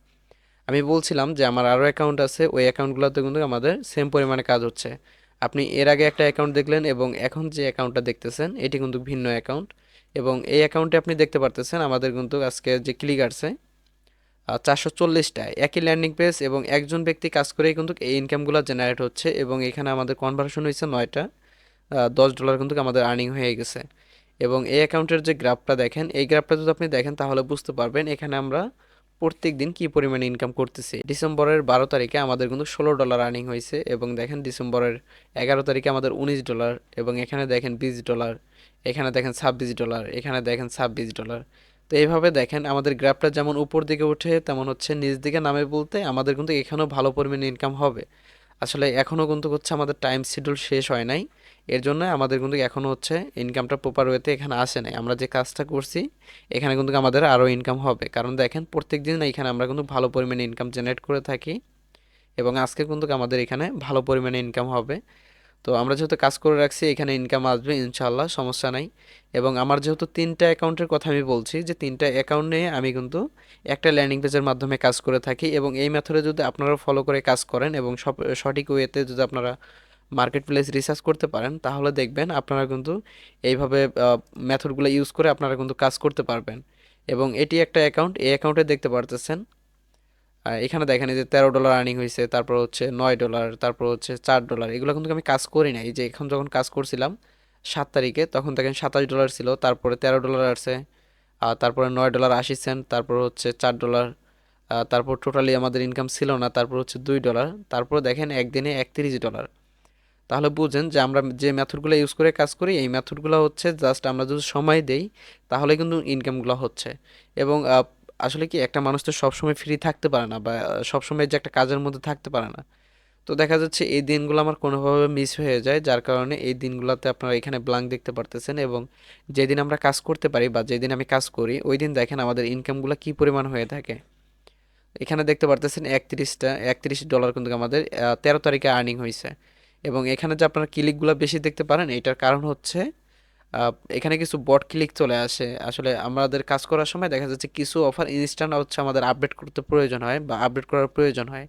আমি বলছিলাম যে আমার আরও অ্যাকাউন্ট আছে, ওই অ্যাকাউন্টগুলোতে কিন্তু আমাদের সেম পরিমাণে কাজ হচ্ছে। আপনি এর আগে একটা অ্যাকাউন্ট দেখলেন এবং এখন যে অ্যাকাউন্টটা দেখতেছেন এটি কিন্তু ভিন্ন অ্যাকাউন্ট। এবং এই অ্যাকাউন্টে আপনি দেখতে পারতেছেন আমাদের কিন্তু আজকে যে ক্লিক আসছে 440টা একই ল্যান্ডিং পেজ এবং একজন ব্যক্তি কাজ করেই কিন্তু এই ইনকামগুলো জেনারেট হচ্ছে এবং এখানে আমাদের কনভার্সন হয়েছে 9টা, $10 কিন্তু আমাদের আর্নিং হয়ে গেছে। এবং এই অ্যাকাউন্টের যে গ্রাফটা দেখেন, এই গ্রাফটা যদি আপনি দেখেন তাহলে বুঝতে পারবেন এখানে আমরা প্রত্যেক দিন কী পরিমাণে ইনকাম করতেছি। ডিসেম্বরের 12 তারিখে আমাদের কিন্তু $16 আর্নিং হয়েছে এবং দেখেন ডিসেম্বরের 11 তারিখে আমাদের $19 এবং এখানে দেখেন $20, এখানে দেখেন $26, এখানে দেখেন $26। তো এইভাবে দেখেন আমাদের গ্রাফটা যেমন উপর দিকে ওঠে তেমন হচ্ছে নিচ দিকে নামে, বলতে আমাদের কিন্তু এখানেও ভালো পরিমাণে ইনকাম হবে। আসলে এখনও কিন্তু হচ্ছে আমাদের টাইম শিডিউল শেষ হয় নাই, এর জন্য আমাদের কিন্তু এখনও হচ্ছে ইনকামটা প্রপার ওয়েতে এখানে আসে নাই। আমরা যে কাজটা করছি এখানে কিন্তু আমাদের আরও ইনকাম হবে, কারণ দেখেন প্রত্যেক দিন এখানে আমরা কিন্তু ভালো পরিমাণে ইনকাম জেনারেট করে থাকি এবং আজকে কিন্তু আমাদের এখানে ভালো পরিমাণে ইনকাম হবে। তো আমরা যেহেতু কাজ করে রাখছি এখানে ইনকাম আসবে ইনশাল্লাহ, সমস্যা নাই। এবং আমার যেহেতু 3টা অ্যাকাউন্টের কথা আমি বলছি, যে 3টা অ্যাকাউন্ট নিয়ে আমি কিন্তু একটা ল্যান্ডিং পেজের মাধ্যমে কাজ করে থাকি, এবং এই মেথডে যদি আপনারা ফলো করে কাজ করেন এবং সঠিক ওয়েতে যদি আপনারা মার্কেট প্লেস রিসার্চ করতে পারেন, তাহলে দেখবেন আপনারা কিন্তু এইভাবে মেথডগুলো ইউজ করে আপনারা কিন্তু কাজ করতে পারবেন। এবং এটি একটা অ্যাকাউন্ট, এই অ্যাকাউন্টে দেখতে পারতেছেন এখানে দেখেন এই যে $13 আর্নিং হয়েছে, তারপর হচ্ছে $9, তারপর হচ্ছে $4। এগুলো কিন্তু আমি কাজ করি নাই। এই যে এখন যখন কাজ করছিলাম 7 তারিখে, তখন দেখেন $27 ছিল, তারপরে $13 আসছে, আর তারপরে $9.80, তারপর হচ্ছে $4, তারপর টোটালি আমাদের ইনকাম ছিল না, তারপর হচ্ছে $2, তারপর দেখেন একদিনে $31। তাহলে বুঝেন যে আমরা যে মেথডগুলো ইউজ করে কাজ করি, এই মেথডগুলো হচ্ছে জাস্ট আমরা যদি সময় দেই তাহলে কিন্তু ইনকামগুলো হচ্ছে। এবং আসলে কি একটা মানুষ তো সবসময় ফ্রি থাকতে পারে না, বা সবসময় যে একটা কাজের মধ্যে থাকতে পারে না। তো দেখা যাচ্ছে এই দিনগুলো আমার কোনোভাবে মিস হয়ে যায়, যার কারণে এই দিনগুলোতে আপনারা এখানে ব্ল্যাঙ্ক দেখতে পারতেছেন। এবং যেদিন আমরা কাজ করতে পারি বা যেদিন আমি কাজ করি ওই দিন দেখেন আমাদের ইনকামগুলো কী পরিমাণ হয়ে থাকে। এখানে দেখতে পারতেছেন $31 কিন্তু আমাদের 13 তারিখে আর্নিং হয়েছে। এবং এখানে যে আপনারা ক্লিকগুলো বেশি দেখতে পারেন, এটার কারণ হচ্ছে এখানে কিছু বট ক্লিক চলে আসে। আসলে আমাদের কাজ করার সময় দেখা যাচ্ছে কিছু অফার ইনস্ট্যান্ট হচ্ছে আমাদের আপডেট করতে প্রয়োজন হয় বা আপডেট করার প্রয়োজন হয়।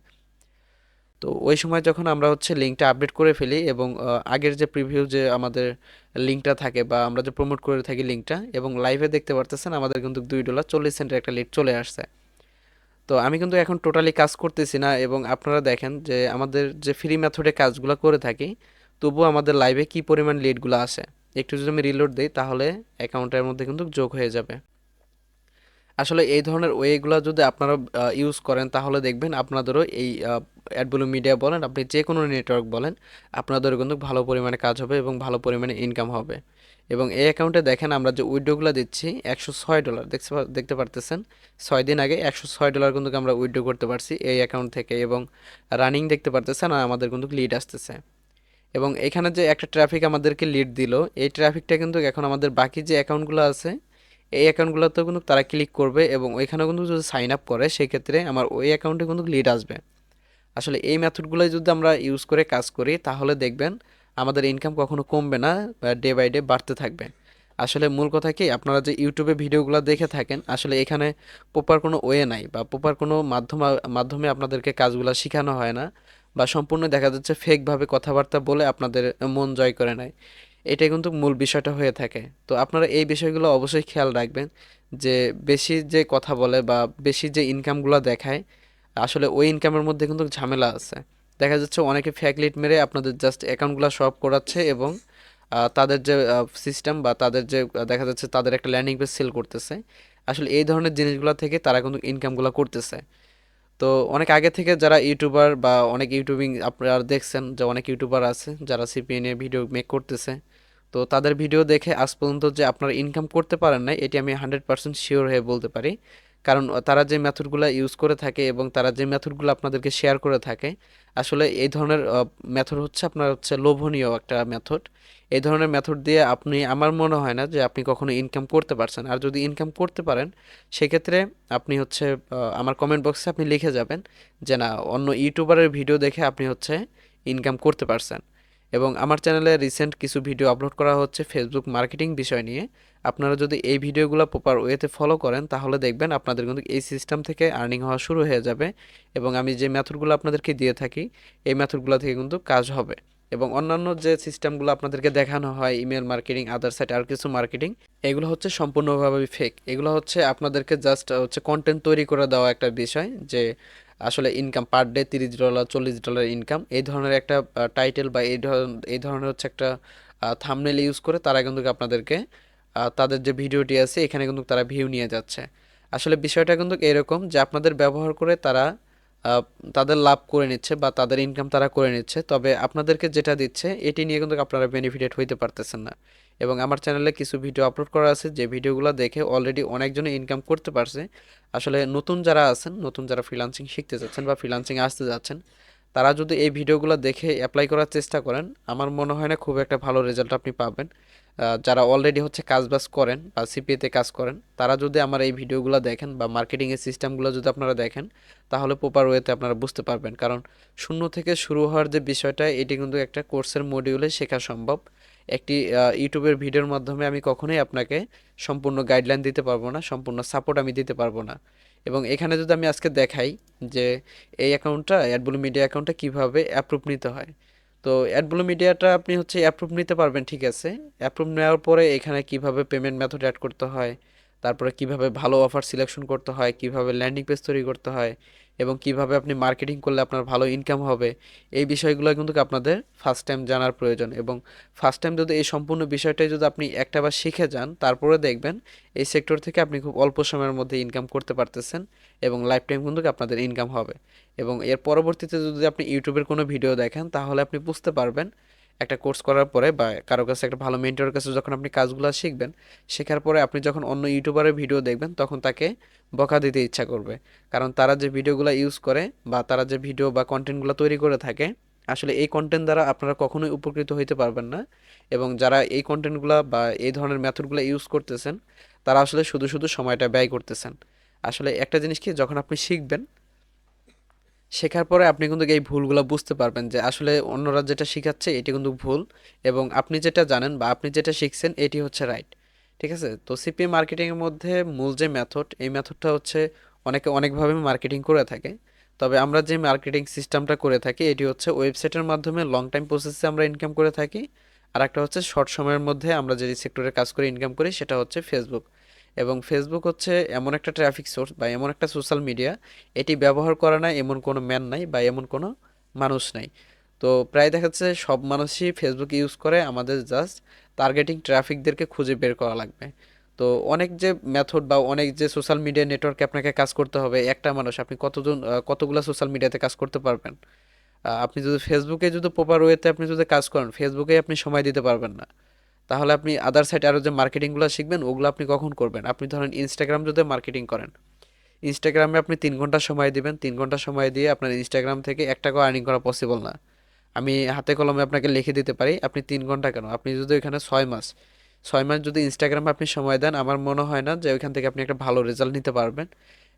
তো ওই সময় যখন আমরা হচ্ছে লিঙ্কটা আপডেট করে ফেলি, এবং আগের যে প্রিভিউ যে আমাদের লিঙ্কটা থাকে বা আমরা যে প্রমোট করে থাকি লিঙ্কটা, এবং লাইভে দেখতে পারতেছেন আমাদের কিন্তু $2.40 একটা লিড চলে আসছে। তো আমি কিন্তু এখন টোটালি কাজ করতেছি না, এবং আপনারা দেখেন যে আমাদের যে ফ্রি মেথডে কাজগুলো করে থাকি, তবুও আমাদের লাইভে কি পরিমাণ লিডগুলো আসে। একটু যদি আমি রিলোড দিই তাহলে অ্যাকাউন্টের মধ্যে কিন্তু যোগ হয়ে যাবে। আসলে এই ধরনের ওয়েগুলো যদি আপনারা ইউজ করেন তাহলে দেখবেন আপনাদেরও এই অ্যাডব্লু মিডিয়া বলেন, আপনি যে কোনো নেটওয়ার্ক বলেন, আপনাদেরও কিন্তু ভালো পরিমাণে কাজ হবে এবং ভালো পরিমাণে ইনকাম হবে। এবং এই অ্যাকাউন্টে দেখেন আমরা যে উইড্রোগুলো দিচ্ছি $106 দেখতে পারতেছেন। 6 দিন আগে $106 কিন্তু আমরা উইড্রো করতে পারছি এই অ্যাকাউন্ট থেকে, এবং রানিং দেখতে পারতেছেন আর আমাদের কিন্তু লিড আসতেছে। এবং এখানে যে একটা ট্রাফিক আমাদেরকে লিড দিল, এই ট্রাফিকটা কিন্তু এখন আমাদের বাকি যে অ্যাকাউন্টগুলো আছে এই অ্যাকাউন্টগুলোতেও কিন্তু তারা ক্লিক করবে, এবং ওইখানেও কিন্তু যদি সাইন আপ করে সেক্ষেত্রে আমার ওই অ্যাকাউন্টে কিন্তু লিড আসবে। আসলে এই মেথডগুলো যদি আমরা ইউজ করে কাজ করি তাহলে দেখবেন আমাদের ইনকাম কখনো কমবে না, ডে বাই ডে বাড়তে থাকবে। আসলে মূল কথা কি, আপনারা যে ইউটিউবে ভিডিওগুলো দেখে থাকেন আসলে এখানে প্রপার কোনো ওয়ে নাই বা প্রপার কোনো মাধ্যমে আপনাদেরকে কাজগুলো শেখানো হয় না, বা সম্পূর্ণ দেখা যাচ্ছে ফেকভাবে কথাবার্তা বলে আপনাদের মন জয় করে নেয়। এটাই কিন্তু মূল বিষয়টা হয়ে থাকে। তো আপনারা এই বিষয়গুলো অবশ্যই খেয়াল রাখবেন, যে বেশি যে কথা বলে বা বেশি যে ইনকামগুলো দেখায়, আসলে ওই ইনকামের মধ্যে কিন্তু ঝামেলা আছে। দেখা যাচ্ছে অনেকে ফেক লিড মেরে আপনাদের জাস্ট অ্যাকাউন্টগুলো সব করাচ্ছে, এবং তাদের যে সিস্টেম বা তাদের যে দেখা যাচ্ছে তাদের একটা ল্যান্ডিং পেজ সেল করতেছে। আসলে এই ধরনের জিনিসগুলো থেকে তারা কিন্তু ইনকামগুলো করতেছে। তো অনেক আগে থেকে যারা ইউটিউবার বা অনেক ইউটিউবিং আপনারা দেখছেন যে অনেক ইউটিউবার আছে যারা সিপিএ নিয়ে ভিডিও মেক করতেছে, তো তাদের ভিডিও দেখে আজ পর্যন্ত যে আপনারা ইনকাম করতে পারেন না এটি আমি 100% শিওর হয়ে বলতে পারি। কারণ তারা যে মেথডগুলো ইউজ করে থাকে এবং তারা যে মেথডগুলো আপনাদেরকে শেয়ার করে থাকে, আসলে এই ধরনের মেথড হচ্ছে আপনার হচ্ছে লোভনীয় একটা মেথড। এই ধরনের মেথড দিয়ে আপনি, আমার মনে হয় না যে আপনি কখনো ইনকাম করতে পারছেন। আর যদি ইনকাম করতে পারেন সেক্ষেত্রে আপনি হচ্ছে আমার কমেন্ট বক্সে আপনি লিখে যাবেন যে না, অন্য ইউটিউবারের ভিডিও দেখে আপনি হচ্ছে ইনকাম করতে পারছেন। এবং আমার চ্যানেলে রিসেন্ট কিছু ভিডিও আপলোড করা হচ্ছে ফেসবুক মার্কেটিং বিষয় নিয়ে। আপনারা যদি এই ভিডিওগুলো প্রপার ওয়েতে ফলো করেন তাহলে দেখবেন আপনাদের কিন্তু এই সিস্টেম থেকে আর্নিং হওয়া শুরু হয়ে যাবে। এবং আমি যে মেথডগুলো আপনাদেরকে দিয়ে থাকি এই মেথডগুলো থেকে কিন্তু কাজ হবে। এবং অন্যান্য যে সিস্টেমগুলো আপনাদেরকে দেখানো হয় ইমেল মার্কেটিং, আদার সাইট আর কিছু মার্কেটিং, এগুলো হচ্ছে সম্পূর্ণভাবে ফেক। এগুলো হচ্ছে আপনাদেরকে জাস্ট হচ্ছে কন্টেন্ট তৈরি করে দেওয়া একটা বিষয়, যে আসলে ইনকাম পার ডে $30 $40 ইনকাম, এই ধরনের একটা টাইটেল বা এই ধরনের হচ্ছে একটা থাম্বনেল ইউজ করে তারা কিন্তু আপনাদেরকে তাদের যে ভিডিওটি আছে এখানে কিন্তু তারা ভিউ নিয়ে যাচ্ছে। আসলে বিষয়টা কিন্তু এরকম যে আপনাদের ব্যবহার করে তারা আহ, তাদের লাভ করে নিচ্ছে বা তাদের ইনকাম তারা করে নিচ্ছে, তবে আপনাদেরকে যেটা দিচ্ছে এটি নিয়ে কিন্তু আপনারা বেনিফিটেড হইতে পারতেছেন না। এবং আমার চ্যানেলে কিছু ভিডিও আপলোড করা আছে যে ভিডিওগুলো দেখে অলরেডি অনেকজনে ইনকাম করতে পারছে। আসলে নতুন যারা আছেন, নতুন যারা ফ্রিল্যান্সিং শিখতে যাচ্ছেন বা ফ্রিল্যান্সিং আসতে যাচ্ছেন, তারা যদি এই ভিডিওগুলো দেখে অ্যাপ্লাই করার চেষ্টা করেন আমার মনে হয় না খুব একটা ভালো রেজাল্ট আপনি পাবেন। যারা অলরেডি হচ্ছে কাজবাজ করেন বা সিপিএতে কাজ করেন, তারা যদি আমার এই ভিডিওগুলো দেখেন বা মার্কেটিংয়ের সিস্টেমগুলো যদি আপনারা দেখেন, তাহলে প্রপার ওয়েতে আপনারা বুঝতে পারবেন। কারণ শূন্য থেকে শুরু হওয়ার যে বিষয়টা, এটি কিন্তু একটা কোর্সের মডিউলে শেখা সম্ভব। একটি ইউটিউবের ভিডিওর মাধ্যমে আমি কখনোই আপনাকে সম্পূর্ণ গাইডলাইন দিতে পারবো না, সম্পূর্ণ সাপোর্ট আমি দিতে পারবো না। এবং এখানে যদি আমি আজকে দেখাই যে এই অ্যাকাউন্টটা, অ্যাডব্লু মিডিয়া অ্যাকাউন্টটা কীভাবে অ্যাপ্রুভ নিতে হয়। তো অ্যাডব্লু মিডিয়াটা আপনি হচ্ছে অ্যাপ্রুভ নিতে পারবেন, ঠিক আছে। অ্যাপ্রুভ নেওয়ার পরে এখানে কিভাবে পেমেন্ট মেথড অ্যাড করতে হয়, তারপরে কিভাবে ভালো অফার সিলেকশন করতে হয়, কিভাবে ল্যান্ডিং পেজ তৈরি করতে হয়, এবং কিভাবে আপনি মার্কেটিং করলে আপনার ভালো ইনকাম হবে, এই বিষয়গুলো কিন্তু আপনাদের ফার্স্ট টাইম জানার প্রয়োজন। এবং ফার্স্ট টাইম যদি এই সম্পূর্ণ বিষয়টাই যদি আপনি একটাবার শিখে যান, তারপরে দেখবেন এই সেক্টর থেকে আপনি খুব অল্প সময়ের মধ্যে ইনকাম করতে পারতেছেন এবং লাইফ টাইম কিন্তু আপনাদের ইনকাম হবে। এবং এর পরবর্তীতে যদি আপনি ইউটিউবের কোনো ভিডিও দেখেন, তাহলে আপনি বুঝতে পারবেন একটা কোর্স করার পরে বা কারো কাছে একটা ভালো মেন্টরের কাছে যখন আপনি কাজগুলো শিখবেন, শেখার পরে আপনি যখন অন্য ইউটিউবারের ভিডিও দেখবেন, তখন তাকে বকা দিতে ইচ্ছা করবে। কারণ তারা যে ভিডিওগুলো ইউজ করে বা তারা যে ভিডিও বা কন্টেন্টগুলো তৈরি করে থাকে, আসলে এই কন্টেন্ট দ্বারা আপনারা কখনোই উপকৃত হইতে পারবেন না। এবং যারা এই কন্টেন্টগুলো বা এই ধরনের মেথডগুলো ইউজ করতেছেন, তারা আসলে শুধু শুধু সময়টা ব্যয় করতেছেন। আসলে একটা জিনিস কি, যখন আপনি শিখবেন, শেখার পরে আপনি কিন্তু এই ভুলগুলো বুঝতে পারবেন যে আসলে অন্যরা যেটা শিখাচ্ছে এটি কিন্তু ভুল, এবং আপনি যেটা জানেন বা আপনি যেটা শিখছেন এটি হচ্ছে রাইট। ঠিক আছে। তো সিপিএ মার্কেটিংয়ের মধ্যে মূল যে মেথড, এই মেথডটা হচ্ছে অনেকে অনেকভাবে মার্কেটিং করে থাকে। তবে আমরা যে মার্কেটিং সিস্টেমটা করে থাকি, এটি হচ্ছে ওয়েবসাইটের মাধ্যমে লং টাইম প্রসেসে আমরা ইনকাম করে থাকি। আর একটা হচ্ছে শর্ট সময়ের মধ্যে আমরা যে সেক্টরে কাজ করে ইনকাম করি, সেটা হচ্ছে ফেসবুক। এবং ফেসবুক হচ্ছে এমন একটা ট্রাফিক সোর্স বা এমন একটা সোশ্যাল মিডিয়া, এটি ব্যবহার করে না এমন কোনো ম্যান নাই বা এমন কোনো মানুষ নাই। তো প্রায় দেখা যাচ্ছে সব মানুষই ফেসবুক ইউজ করে, আমাদের জাস্ট টার্গেটিং ট্রাফিকদেরকে খুঁজে বের করা লাগবে। তো অনেক যে মেথড বা অনেক যে সোশ্যাল মিডিয়া নেটওয়ার্কে আপনাকে কাজ করতে হবে, একটা মানুষ আপনি কতগুলো সোশ্যাল মিডিয়াতে কাজ করতে পারবেন। আপনি যদি ফেসবুকে যদি প্রপার ওয়েতে আপনি যদি কাজ করেন, ফেসবুকে আপনি সময় দিতে পারবেন না। তাহলে আপনি আদার সাইড আরও যে মার্কেটিংগুলো শিখবেন, ওগুলো আপনি কখন করবেন? আপনি ধরেন ইনস্টাগ্রাম যদি মার্কেটিং করেন, ইনস্টাগ্রামে আপনি 3 ঘন্টা সময় দিবেন, 3 ঘন্টা সময় দিয়ে আপনার ইনস্টাগ্রাম থেকে 1 টাকাও আর্নিং করা পসিবল না। আমি হাতে কলমে আপনাকে লিখে দিতে পারি, আপনি 3 ঘন্টা কেন, আপনি যদি এখানে 6 মাস, 6 মাস যদি ইনস্টাগ্রামে আপনি সময় দেন, আমার মনে হয় না যে ওইখান থেকে আপনি একটা ভালো রেজাল্ট নিতে পারবেন।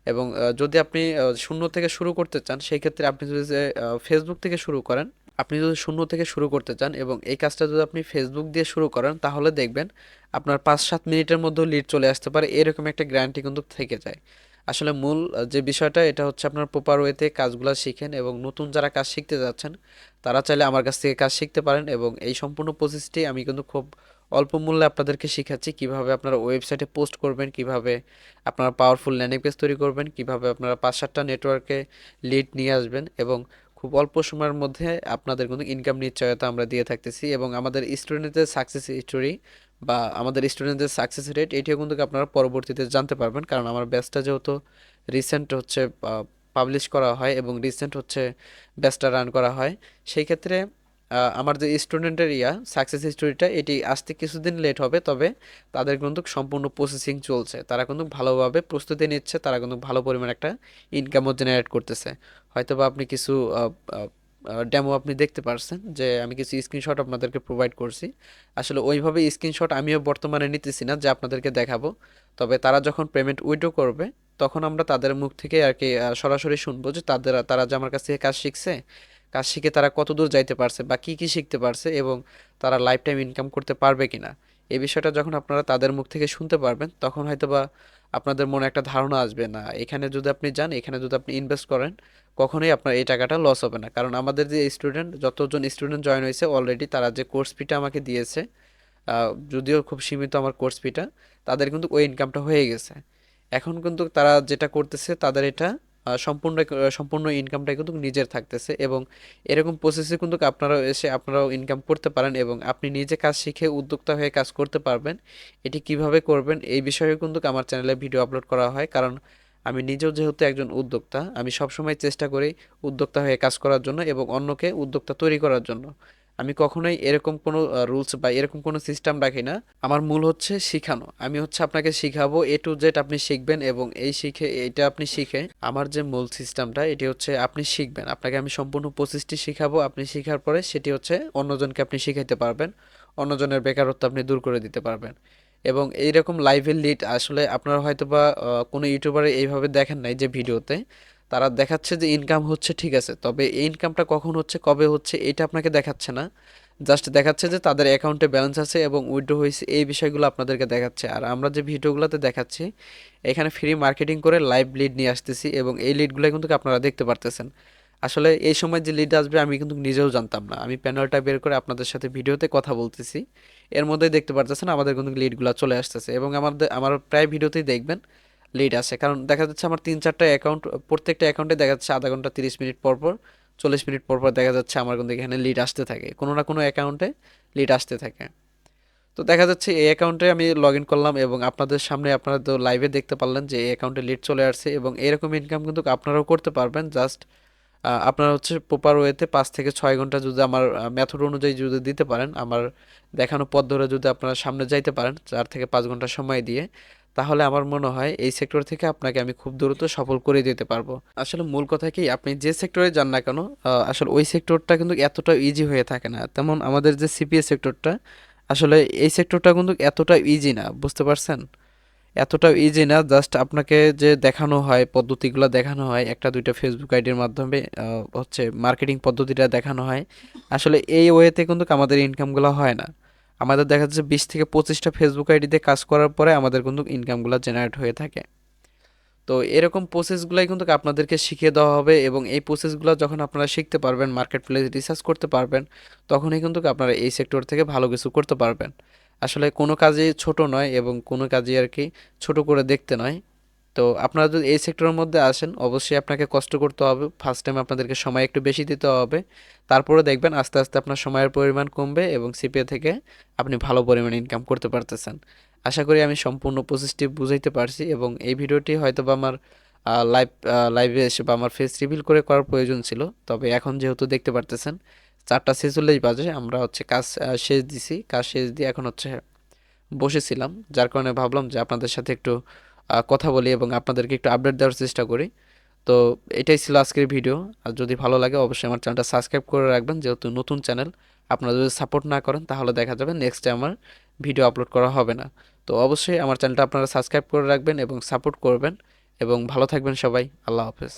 এবং যদি আপনি শূন্য থেকে শুরু করতে চান, সেই ক্ষেত্রে আপনি যদি ফেসবুক থেকে শুরু করেন, আপনি যদি শূন্য থেকে শুরু করতে চান এবং এই কাজটা যদি আপনি ফেসবুক দিয়ে শুরু করেন, তাহলে দেখবেন আপনার 5-7 মিনিটের মধ্যেও লিড চলে আসতে পারে, এরকম একটা গ্যারান্টি কিন্তু থেকে যায়। আসলে মূল যে বিষয়টা, এটা হচ্ছে আপনার প্রপার ওয়েতে কাজগুলো শিখেন। এবং নতুন যারা কাজ শিখতে যাচ্ছেন, তারা চাইলে আমার কাছ থেকে কাজ শিখতে পারেন। এবং এই সম্পূর্ণ প্রসেসটি আমি কিন্তু খুব অল্প মূল্যে আপনাদেরকে শিখাচ্ছি, কিভাবে আপনারা ওয়েবসাইটে পোস্ট করবেন, কিভাবে আপনারা পাওয়ারফুল ল্যান্ডিং পেজ তৈরি করবেন, কিভাবে আপনারা 5-7টা নেটওয়ার্কে লিড নিয়ে আসবেন, এবং খুব অল্প সময়ের মধ্যে আপনাদের কিন্তু ইনকাম নিশ্চয়তা আমরা দিয়ে থাকতেছি। এবং আমাদের স্টুডেন্টদের সাকসেস স্টোরি বা আমাদের স্টুডেন্টদের সাকসেস রেট, এটিও কিন্তু আপনারা পরবর্তীতে জানতে পারবেন। কারণ আমার ব্যাচটা যেহেতু রিসেন্ট হচ্ছে পাবলিশ করা হয় এবং রিসেন্ট হচ্ছে ব্যাচটা রান করা হয়, সেই ক্ষেত্রে আমার যে স্টুডেন্টের সাকসেস স্টোরিটা, এটি আসতে কিছুদিন লেট হবে, তবে তাদের কিন্তু সম্পূর্ণ প্রসেসিং চলছে, তারা কিন্তু ভালোভাবে প্রস্তুতি নিচ্ছে, তারা কিন্তু ভালো পরিমাণ একটা ইনকামও জেনারেট করতেছে। হয়তো বা আপনি কিছু ডেমো আপনি দেখতে পারছেন যে আমি কিছু স্ক্রিনশট আপনাদেরকে প্রোভাইড করছি। আসলে ওইভাবে স্ক্রিনশট আমিও বর্তমানে নিতেছি না যে আপনাদেরকে দেখাবো, তবে তারা যখন পেমেন্ট উইথড্র করবে, তখন আমরা তাদের মুখ থেকে আর কি সরাসরি শুনবো যে তারা যে আমার কাছ থেকে কাজ শিখছে, কাজ শিখে তারা কত দূর যাইতে পারছে বা কি কি শিখতে পারছে, এবং তারা লাইফ টাইম ইনকাম করতে পারবে কিনা। এই বিষয়টা যখন আপনারা তাদের মুখ থেকে শুনতে পারবেন, তখন হয়তোবা আপনাদের মনে একটা ধারণা আসবে, না এখানে যদি আপনি যান, এখানে যদি আপনি ইনভেস্ট করেন, কখনোই আপনার এই টাকাটা লস হবে না। কারণ আমাদের যে স্টুডেন্ট, যতজন স্টুডেন্ট জয়েন হয়েছে অলরেডি, তারা যে কোর্স ফিটা আমাকে দিয়েছে, যদিও খুব সীমিত আমার কোর্স ফিটা, তাদের কিন্তু ওই ইনকামটা হয়ে গেছে। এখন কিন্তু তারা যেটা করতেছে, তাদের এটা সম্পূর্ণ ইনকামটা কিন্তু নিজের থাকতেছে। এবং এরকম প্রসেসে কিন্তু আপনারাও এসে আপনারাও ইনকাম করতে পারেন, এবং আপনি নিজে কাজ শিখে উদ্যোক্তা হয়ে কাজ করতে পারবেন। এটি কিভাবে করবেন, এই বিষয়ে কিন্তু আমার চ্যানেলে ভিডিও আপলোড করা হয়। কারণ আমি নিজেও যেহেতু একজন উদ্যোক্তা, আমি সবসময় চেষ্টা করি উদ্যোক্তা হয়ে কাজ করার জন্য এবং অন্যকে উদ্যোক্তা তৈরি করার জন্য। আমি কখনোই এরকম কোনো রুলস বা এরকম কোনো সিস্টেম রাখি না। আমার মূল হচ্ছে শিখানো, আমি হচ্ছে আপনাকে শিখাবো A to Z, আপনি শিখবেন, এবং এইটা আপনি শিখে, আমার যে মূল সিস্টেমটা, এটি হচ্ছে আপনি শিখবেন, আপনাকে আমি সম্পূর্ণ প্রসেসটি শিখাবো, আপনি শিখার পরে সেটি হচ্ছে অন্যজনকে আপনি শিখাইতে পারবেন। অন্যজনের বেকারত্ব আপনি দূর করে দিতে পারবেন। এবং এইরকম লাইভের লিড আসলে আপনারা হয়তো বা কোনো ইউটিউবারে এইভাবে দেখেন নাই যে ভিডিওতে তারা দেখাচ্ছে যে ইনকাম হচ্ছে, ঠিক আছে, তবে এই ইনকামটা কখন হচ্ছে কবে হচ্ছে এটা আপনাকে দেখাচ্ছে না। জাস্ট দেখাচ্ছে যে তাদের অ্যাকাউন্টে ব্যালেন্স আছে এবং উইথড্র হয়েছে, এই বিষয়গুলো আপনাদেরকে দেখাচ্ছে। আর আমরা যে ভিডিওগুলোতে দেখাচ্ছি এখানে ফ্রি মার্কেটিং করে লাইভ লিড নিয়ে আসতেছি এবং এই লিডগুলো কিন্তু আপনারা দেখতে পারতেছেন। আসলে এই সময় যে লিড আসবে আমি কিন্তু নিজেও জানতাম না, আমি প্যানেলটা বের করে আপনাদের সাথে ভিডিওতে কথা বলতেছি, এর মধ্যেই দেখতে পারতেছেন আমাদের কিন্তু লিডগুলো চলে আসতেছে এবং আমার প্রায় ভিডিওতেই দেখবেন লিড আসে। কারণ দেখা যাচ্ছে আমার 3-4টা অ্যাকাউন্ট, প্রত্যেকটা অ্যাকাউন্টে দেখা যাচ্ছে আধা ঘন্টা 30 মিনিট পর পর, 40 মিনিট পর পর দেখা যাচ্ছে আমার কিন্তু এখানে লিড আসতে থাকে, কোনো না কোনো অ্যাকাউন্টে লিড আসতে থাকে। তো দেখা যাচ্ছে এই অ্যাকাউন্টে আমি লগ ইন করলাম এবং আপনাদের সামনে আপনারা তো লাইভে দেখতে পারলেন যে এই অ্যাকাউন্টে লিড চলে আসছে এবং এরকম ইনকাম কিন্তু আপনারাও করতে পারবেন। জাস্ট আপনারা হচ্ছে প্রপার ওয়েতে 5 থেকে 6 ঘন্টা যদি আমার মেথড অনুযায়ী যদি দিতে পারেন, আমার দেখানো পথ ধরে যদি আপনারা সামনে যাইতে পারেন 4 থেকে 5 ঘন্টা সময় দিয়ে, তাহলে আমার মনে হয় এই সেক্টর থেকে আপনাকে আমি খুব দ্রুত সফল করে দিতে পারবো। আসলে মূল কথা কি, আপনি যে সেক্টরে যান না কেন আসলে ওই সেক্টরটা কিন্তু এতটা ইজি হয়ে থাকে না। তেমন আমাদের যে সিপিএস সেক্টরটা, আসলে এই সেক্টরটা কিন্তু এতটা ইজি না, বুঝতে পারছেন? এতটাও ইজি না। জাস্ট আপনাকে যে দেখানো হয়, পদ্ধতিগুলো দেখানো হয় একটা দুইটা ফেসবুক আইডির মাধ্যমে, হচ্ছে মার্কেটিং পদ্ধতিটা দেখানো হয়, আসলে এই ওয়েতে কিন্তু আমাদের ইনকামগুলো হয় না। আমাদের দেখা যাচ্ছে 20 থেকে 25টা ফেসবুক আইডিতে কাজ করার পরে আমাদের কিন্তু ইনকামগুলো জেনারেট হয়ে থাকে। তো এরকম প্রসেসগুলাই কিন্তু আপনাদেরকে শিখিয়ে দেওয়া হবে এবং এই প্রসেসগুলো যখন আপনারা শিখতে পারবেন, মার্কেট প্লেস রিসার্চ করতে পারবেন, তখনই কিন্তু আপনারা এই সেক্টর থেকে ভালো কিছু করতে পারবেন। আসলে কোনো কাজই ছোট নয় এবং কোনো কাজই আর কি ছোট করে দেখতে নয়। তো আপনারা যদি এই সেক্টরের মধ্যে আসেন অবশ্যই আপনাকে কষ্ট করতে হবে, ফার্স্ট টাইম আপনাদেরকে সময় একটু বেশি দিতে হবে, তারপরে দেখবেন আস্তে আস্তে আপনার সময়ের পরিমাণ কমবে এবং সিপিএ থেকে আপনি ভালো পরিমাণে ইনকাম করতে পারতেছেন। আশা করি আমি সম্পূর্ণ প্রসেসটি বুঝাইতে পারছি এবং এই ভিডিওটি হয়তো বা আমার লাইভে এসে বা আমার ফেস রিভিল করে করার প্রয়োজন ছিল, তবে এখন যেহেতু দেখতে পারতেছেন 4টা 46 বাজে, আমরা হচ্ছে কাজ শেষ দিছি, কাজ শেষ দিয়ে এখন হচ্ছে বসেছিলাম, যার কারণে ভাবলাম যে আপনাদের সাথে একটু কথা বলি এবং আপনাদেরকে একটু আপডেট দেওয়ার চেষ্টা করি। তো এটাই ছিল আজকের ভিডিও। আর যদি ভালো লাগে অবশ্যই আমার চ্যানেলটা সাবস্ক্রাইব করে রাখবেন, যেহেতু নতুন চ্যানেল, আপনারা যদি সাপোর্ট না করেন তাহলে দেখা যাবে নেক্সট টাইম আমার ভিডিও আপলোড করা হবে না। তো অবশ্যই আমার চ্যানেলটা আপনারা সাবস্ক্রাইব করে রাখবেন এবং সাপোর্ট করবেন এবং ভালো থাকবেন সবাই। আল্লাহ হাফেজ।